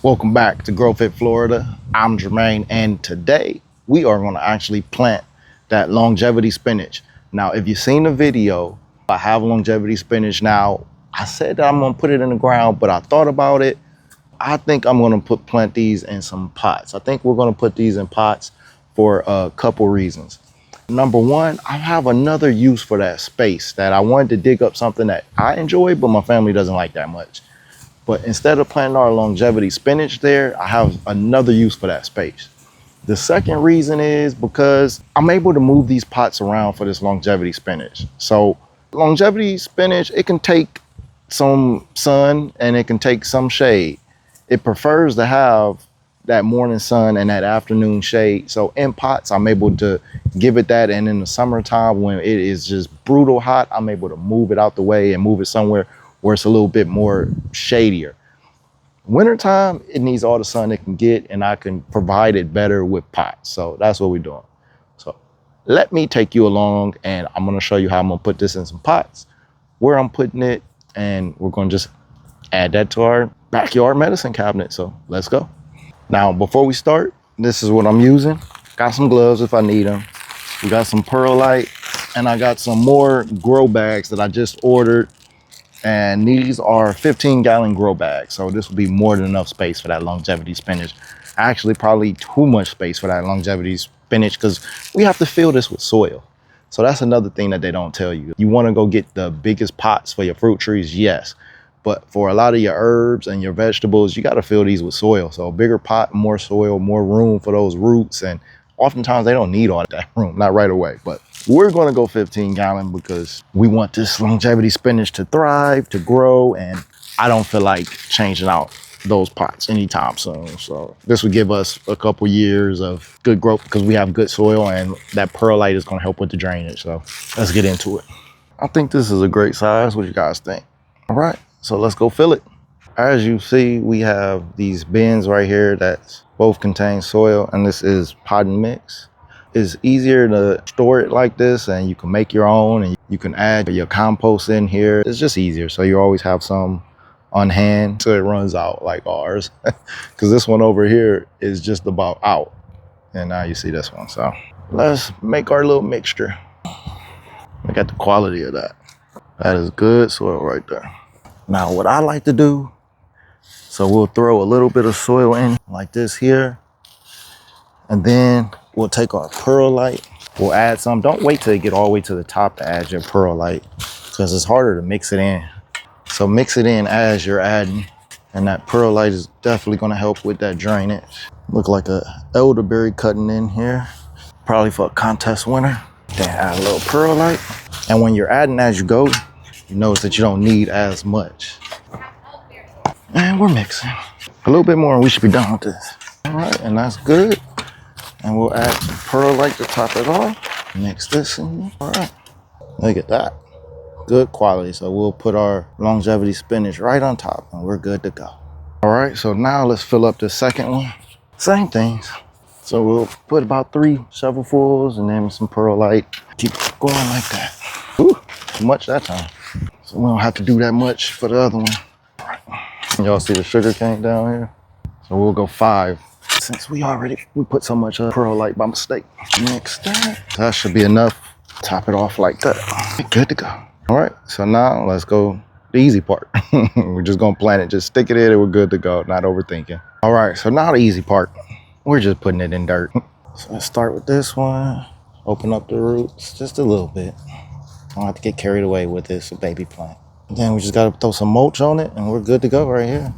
Welcome back to Grow Fit Florida. I'm Jermaine, and today we are going to actually plant that longevity spinach. Now, if you've seen the video, I have longevity spinach now. I said that I'm going to put it in the ground, but I thought about it. I think I'm going to plant these in some pots. I think we're going to put these in pots for a couple reasons. Number one, I have another use for that space that I wanted to dig up something that I enjoy, but my family doesn't like that much. But instead of planting our longevity spinach there, I have another use for that space. The second reason is because I'm able to move these pots around for this longevity spinach. So longevity spinach, it can take some sun and it can take some shade. It prefers to have that morning sun and that afternoon shade. So in pots, I'm able to give it that. And in the summertime, when it is just brutal hot, I'm able to move it out the way and move it somewhere where it's a little bit more shadier. Wintertime, it needs all the sun it can get, and I can provide it better with pots. So that's what we're doing. So let me take you along, and I'm gonna show you how I'm gonna put this in some pots, where I'm putting it, and we're gonna just add that to our backyard medicine cabinet. So let's go. Now, before we start, this is what I'm using. Got some gloves if I need them. We got some perlite, and I got some more grow bags that I just ordered. And these are 15-gallon grow bags. So this will be more than enough space for that longevity spinach. Actually, probably too much space for that longevity spinach because we have to fill this with soil. So that's another thing that they don't tell you. You want to go get the biggest pots for your fruit trees, yes. But for a lot of your herbs and your vegetables, you got to fill these with soil. So a bigger pot, more soil, more room for those roots. And oftentimes they don't need all that room, not right away. But we're going to go 15-gallon because we want this longevity spinach to thrive, to grow, and I don't feel like changing out those pots anytime soon. So this will give us a couple years of good growth because we have good soil, and that perlite is going to help with the drainage. So let's get into it. I think this is a great size. What do you guys think? All right, so let's go fill it. As you see, we have these bins right here that both contain soil, and this is potting mix. It's easier to store it like this, and you can make your own, and you can add your compost in here. It's just easier, so you always have some on hand till it runs out like ours. Because this one over here is just about out, and now you see this one. So let's make our little mixture. Look at the quality of that. That is good soil right there. Now what I like to do, so we'll throw a little bit of soil in like this here, and then we'll take our perlite. We'll add some. Don't wait till you get all the way to the top to add your perlite because it's harder to mix it in. So mix it in as you're adding, and that perlite is definitely going to help with that drainage. Look like a elderberry cutting in here, probably for a contest winner. Then add a little perlite, and when you're adding as you go, you notice that you don't need as much. And we're mixing a little bit more, and we should be done with this. All right, and that's good. And we'll add some perlite to top it off. Mix this in. All right, look at that. Good quality. So we'll put our longevity spinach right on top, and we're good to go. All right, so now let's fill up the second one. Same things. So we'll put about 3 shovelfuls and then some perlite. Keep going like that. Whew, too much that time. So we don't have to do that much for the other one. All right. Y'all see the sugar cane down here? So we'll go 5. Since we put so much perlite by mistake. Mix that. That should be enough. Top it off like that. Good to go. All right, so now let's go the easy part. We're just gonna plant it. Just stick it in and we're good to go. Not overthinking. All right, so now the easy part. We're just putting it in dirt. So let's start with this one. Open up the roots just a little bit. Don't have to get carried away with this baby plant. Then we just gotta throw some mulch on it and we're good to go right here.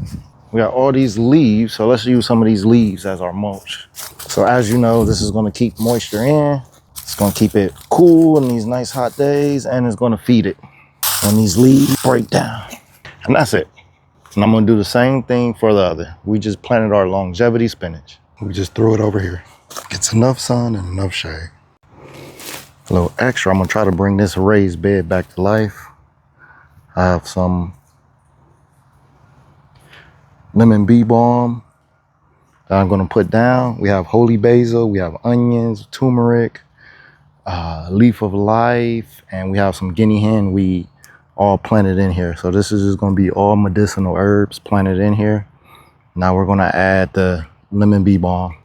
We got all these leaves, so let's use some of these leaves as our mulch. So as you know, this is gonna keep moisture in. It's gonna keep it cool in these nice hot days, and it's gonna feed it when these leaves break down. And that's it. And I'm gonna do the same thing for the other. We just planted our longevity spinach. We just threw it over here. Gets enough sun and enough shade. A little extra, I'm gonna try to bring this raised bed back to life. I have some lemon bee balm that I'm gonna put down. We have holy basil, we have onions, turmeric, leaf of life, and we have some guinea hen weed all planted in here. So this is just gonna be all medicinal herbs planted in here. Now we're gonna add the lemon bee balm.